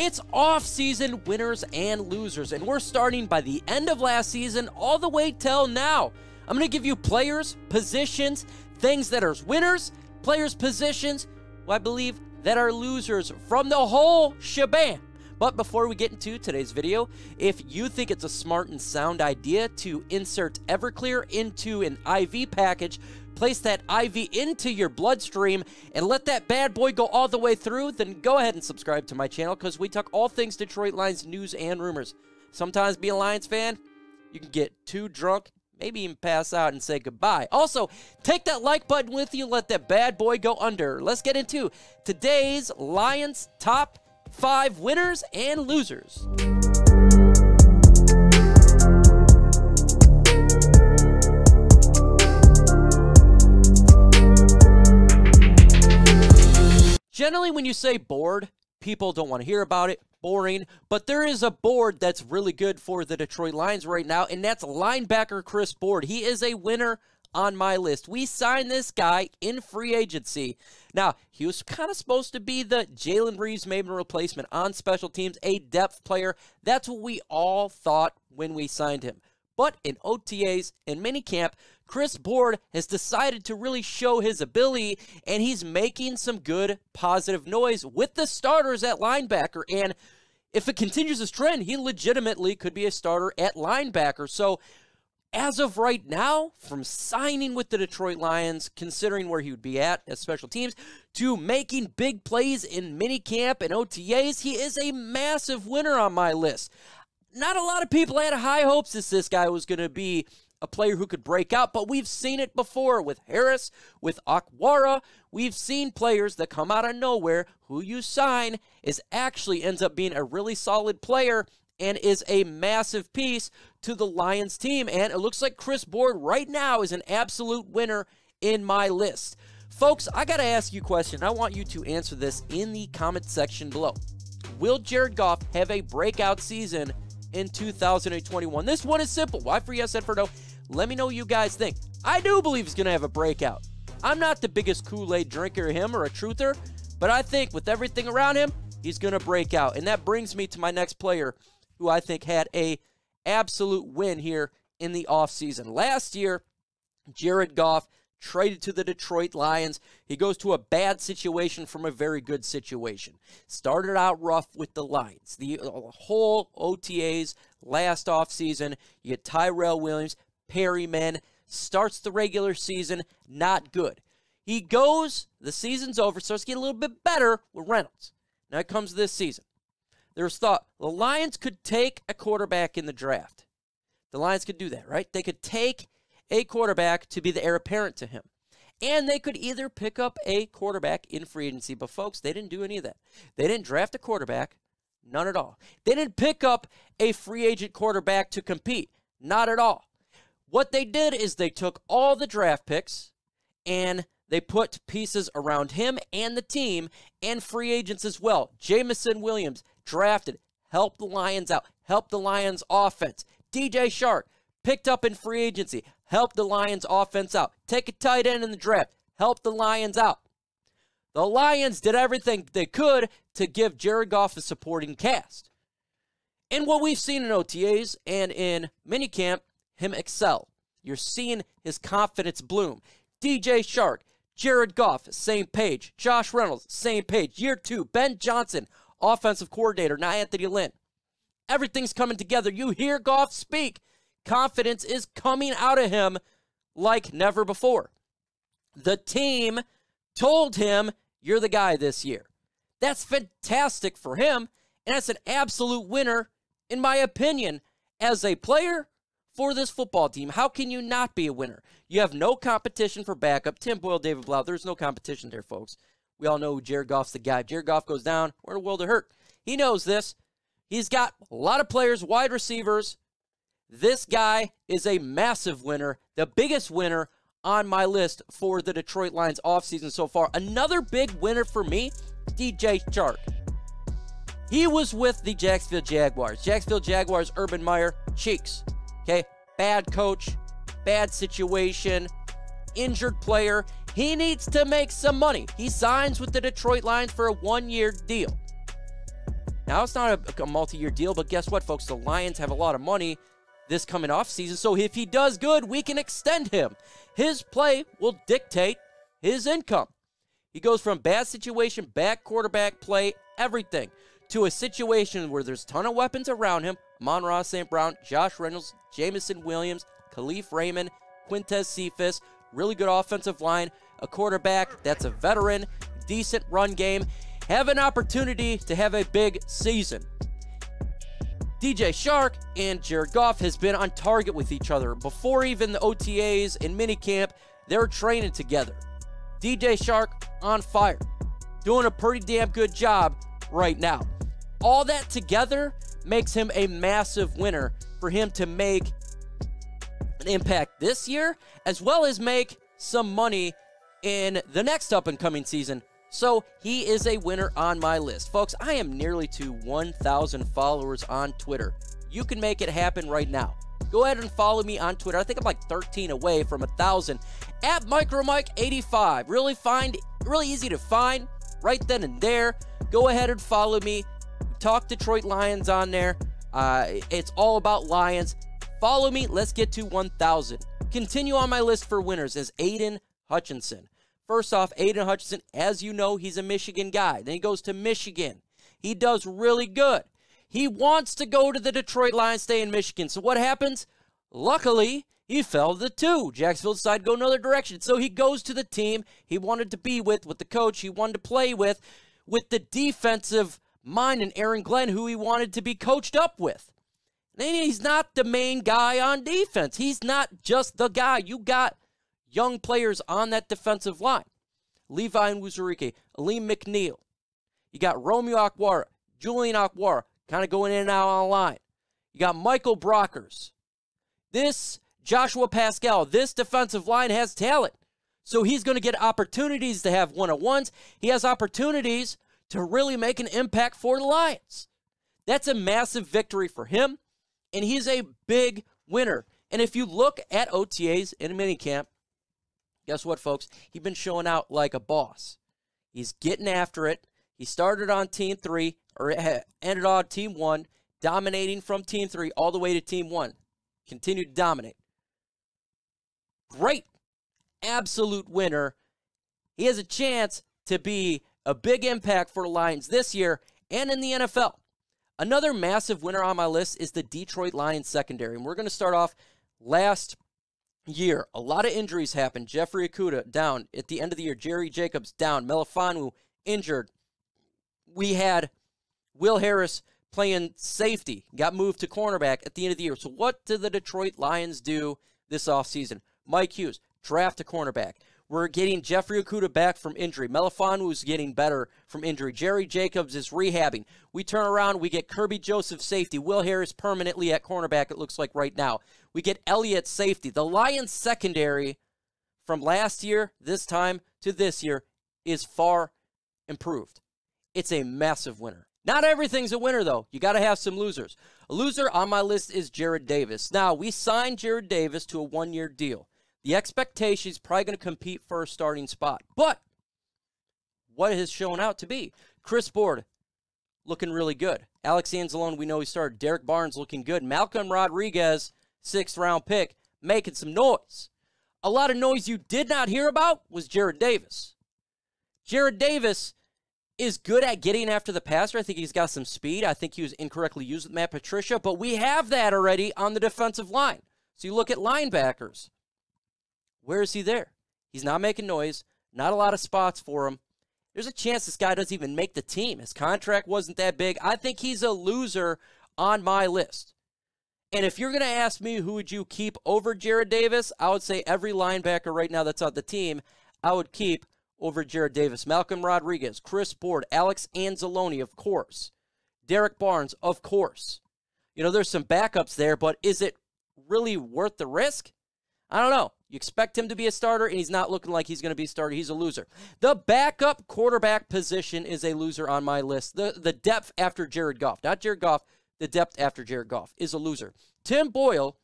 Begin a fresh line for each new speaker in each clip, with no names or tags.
It's off-season winners and losers, and we're starting by the end of last season all the way till now. I'm going to give you players, positions, things that are winners, players, positions, I believe, that are losers from the whole shebang. But before we get into today's video, if you think it's a smart and sound idea to insert Everclear into an IV package, place that IV into your bloodstream, and let that bad boy go all the way through, then go ahead and subscribe to my channel, because we talk all things Detroit Lions news and rumors. Sometimes being a Lions fan, you can get too drunk, maybe even pass out and say goodbye. Also, take that like button with you, let that bad boy go under. Let's get into today's Lions top 5 winners and losers. Generally, when you say bored, people don't want to hear about it, boring, but there is a board that's really good for the Detroit Lions right now, and that's linebacker Chris Board. He is a winner on my list. We signed this guy in free agency. Now, he was kind of supposed to be the Jalen Reeves-Maybin replacement on special teams, a depth player. That's what we all thought when we signed him. But in OTAs and minicamp, Chris Board has decided to really show his ability, and he's making some good, positive noise with the starters at linebacker. And if it continues this trend, he legitimately could be a starter at linebacker. So, as of right now, from signing with the Detroit Lions, considering where he would be at as special teams, to making big plays in minicamp and OTAs, he is a massive winner on my list. Not a lot of people had high hopes that this guy was going to be a player who could break out, but we've seen it before with Harris, with Akwara. We've seen players that come out of nowhere, who you sign actually ends up being a really solid player and is a massive piece to the Lions team. And it looks like Chris Board right now is an absolute winner in my list. Folks, I got to ask you a question. I want you to answer this in the comment section below. Will Jared Goff have a breakout season in 2021? This one is simple. Why for yes and for no? Let me know what you guys think. I do believe he's going to have a breakout. I'm not the biggest Kool-Aid drinker of him or a truther, but I think with everything around him, he's going to break out. And that brings me to my next player, who I think had a absolute win here in the offseason. Last year, Jared Goff traded to the Detroit Lions. He goes to a bad situation from a very good situation. Started out rough with the Lions. The whole OTAs last offseason, you get Tyrell Williams, Perryman, starts the regular season, not good. He goes, the season's over, starts to get a little bit better with Reynolds. Now it comes this season. There's thought the Lions could take a quarterback in the draft. The Lions could do that, right? They could take a quarterback to be the heir apparent to him. And they could either pick up a quarterback in free agency. But, folks, they didn't do any of that. They didn't draft a quarterback. None at all. They didn't pick up a free agent quarterback to compete. Not at all. What they did is they took all the draft picks and they put pieces around him and the team and free agents as well. Jameson Williams, drafted, helped the Lions out, helped the Lions offense. DJ Chark, picked up in free agency, helped the Lions offense out. Take a tight end in the draft, helped the Lions out. The Lions did everything they could to give Jared Goff a supporting cast. And what we've seen in OTAs and in minicamp, him excel. You're seeing his confidence bloom. DJ Chark, Jared Goff, same page. Josh Reynolds, same page. Year 2, Ben Johnson, offensive coordinator, now Anthony Lynn. Everything's coming together. You hear Goff speak. Confidence is coming out of him like never before. The team told him, you're the guy this year. That's fantastic for him, and that's an absolute winner, in my opinion, as a player for this football team. How can you not be a winner? You have no competition for backup. Tim Boyle, David Blough, there's no competition there, folks. We all know Jared Goff's the guy. If Jared Goff goes down, we're in a world of hurt. He knows this. He's got a lot of players, wide receivers. This guy is a massive winner, the biggest winner on my list for the Detroit Lions offseason so far. Another big winner for me, DJ Chark. He was with the Jacksonville Jaguars. Jacksonville Jaguars, Urban Meyer, Cheeks. Okay, bad coach, bad situation, injured player. He needs to make some money. He signs with the Detroit Lions for a one-year deal. Now, it's not a multi-year deal, but guess what, folks? The Lions have a lot of money this coming off season, so if he does good, we can extend him. His play will dictate his income. He goes from bad situation, bad quarterback play, everything, to a situation where there's a ton of weapons around him. Amon-Ra St. Brown, Josh Reynolds, Jameson Williams, Khalif Raymond, Quintez Cephas, really good offensive line, a quarterback that's a veteran, decent run game, have an opportunity to have a big season. DJ Chark and Jared Goff has been on target with each other. Before even the OTAs and minicamp, they were training together. DJ Chark on fire, doing a pretty damn good job right now. All that together makes him a massive winner for him to make an impact this year, as well as make some money in the next up-and-coming season. So he is a winner on my list. Folks, I am nearly to 1,000 followers on Twitter. You can make it happen right now. Go ahead and follow me on Twitter. I think I'm like 13 away from 1,000. At MicroMike85. Really easy to find right then and there. Go ahead and follow me. Talk Detroit Lions on there. It's all about Lions. Follow me. Let's get to 1,000. Continue on my list for winners is Aidan Hutchinson. First off, Aidan Hutchinson, as you know, he's a Michigan guy. Then he goes to Michigan. He does really good. He wants to go to the Detroit Lions, stay in Michigan. So what happens? Luckily, he fell to the 2. Jacksonville decided to go another direction. So he goes to the team he wanted to be with the coach he wanted to play with the defensive mind and Aaron Glenn, who he wanted to be coached up with. And he's not the main guy on defense. He's not just the guy. You got young players on that defensive line. Levi Nwuzurike, Aleem McNeil. You got Romeo Okwara, Julian Okwara, kind of going in and out on the line. You got Michael Brockers. This Joshua Pascal, this defensive line has talent. So he's going to get opportunities to have one-on-ones. He has opportunities to really make an impact for the Lions. That's a massive victory for him, and he's a big winner. And if you look at OTAs in minicamp, guess what, folks? He's been showing out like a boss. He's getting after it. He started on Team 3, or ended on Team 1, dominating from Team 3 all the way to Team 1. Continued to dominate. Great. Absolute winner. He has a chance to be a big impact for the Lions this year and in the NFL. Another massive winner on my list is the Detroit Lions secondary. And we're going to start off last year. A lot of injuries happened. Jeffrey Okudah down at the end of the year. Jerry Jacobs down. Melifonwu injured. We had Will Harris playing safety. Got moved to cornerback at the end of the year. So what did the Detroit Lions do this offseason? Mike Hughes, draft a cornerback. We're getting Jeffrey Okudah back from injury. Melifonwu is getting better from injury. Jerry Jacobs is rehabbing. We turn around, we get Kirby Joseph safety. Will Harris permanently at cornerback, it looks like right now. We get Elliott safety. The Lions secondary from last year, this time to this year, is far improved. It's a massive winner. Not everything's a winner, though. You got to have some losers. A loser on my list is Jarrad Davis. Now, we signed Jarrad Davis to a one-year deal. The expectation is probably going to compete for a starting spot. But what has shown out to be? Chris Board looking really good. Alex Anzalone, we know he started. Derek Barnes looking good. Malcolm Rodriguez, 6th-round pick, making some noise. A lot of noise you did not hear about was Jarrad Davis. Jarrad Davis is good at getting after the passer. I think he's got some speed. I think he was incorrectly used with Matt Patricia, but we have that already on the defensive line. So you look at linebackers. Where is he there? He's not making noise. Not a lot of spots for him. There's a chance this guy doesn't even make the team. His contract wasn't that big. I think he's a loser on my list. And if you're going to ask me who would you keep over Jarrad Davis, I would say every linebacker right now that's on the team, I would keep over Jarrad Davis. Malcolm Rodriguez, Chris Board, Alex Anzalone, of course. Derek Barnes, of course. You know, there's some backups there, but is it really worth the risk? I don't know. You expect him to be a starter, and he's not looking like he's going to be a starter. He's a loser. The backup quarterback position is a loser on my list. The depth after Jared Goff, not Jared Goff, the depth after Jared Goff is a loser. Tim Boyle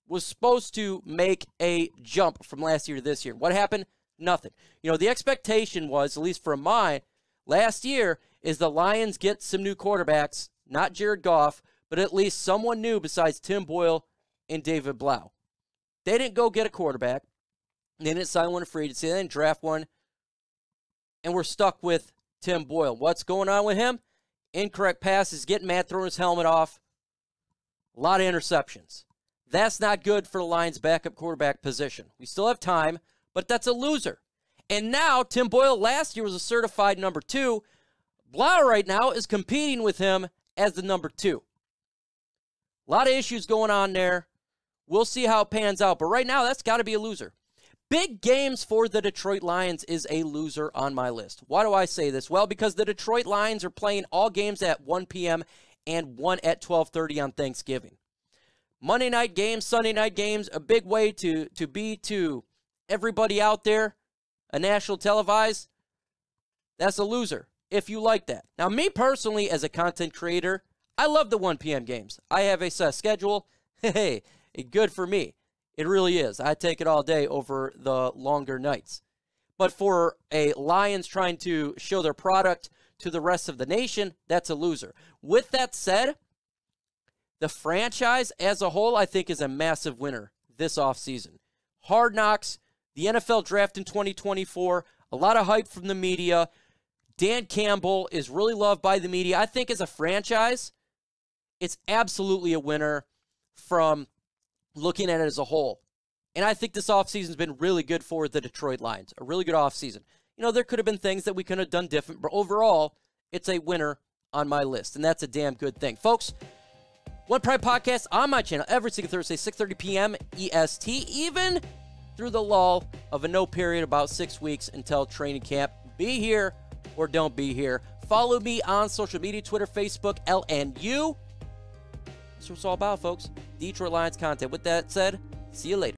was supposed to make a jump from last year to this year. What happened? Nothing. You know, the expectation was, at least for mine, last year, is the Lions get some new quarterbacks, not Jared Goff, but at least someone new besides Tim Boyle and David Blough. They didn't go get a quarterback. They didn't sign one free agency. They didn't draft one. And we're stuck with Tim Boyle. What's going on with him? Incorrect passes, getting mad, throwing his helmet off. A lot of interceptions. That's not good for the Lions' backup quarterback position. We still have time, but that's a loser. And now, Tim Boyle last year was a certified number 2. Blough right now is competing with him as the number 2. A lot of issues going on there. We'll see how it pans out. But right now, that's got to be a loser. Big games for the Detroit Lions is a loser on my list. Why do I say this? Well, because the Detroit Lions are playing all games at 1 p.m. and one at 12:30 on Thanksgiving. Monday night games, Sunday night games, a big way to be to everybody out there, a national televised, that's a loser if you like that. Now, me personally, as a content creator, I love the 1 p.m. games. I have a set schedule. Hey, good for me. It really is. I take it all day over the longer nights. But for a Lions trying to show their product to the rest of the nation, that's a loser. With that said, the franchise as a whole, I think, is a massive winner this offseason. Hard Knocks, the NFL draft in 2024, a lot of hype from the media. Dan Campbell is really loved by the media. I think as a franchise, it's absolutely a winner from looking at it as a whole. And I think this offseason has been really good for the Detroit Lions, a really good offseason. You know, there could have been things that we could have done different, but overall, it's a winner on my list, and that's a damn good thing. Folks, One Pride Podcast on my channel every single Thursday, 6:30 p.m. EST, even through the lull of a no period about 6 weeks until training camp. Be here or don't be here. Follow me on social media, Twitter, Facebook, LNU. That's what it's all about, folks. Detroit Lions content. With that said, see you later.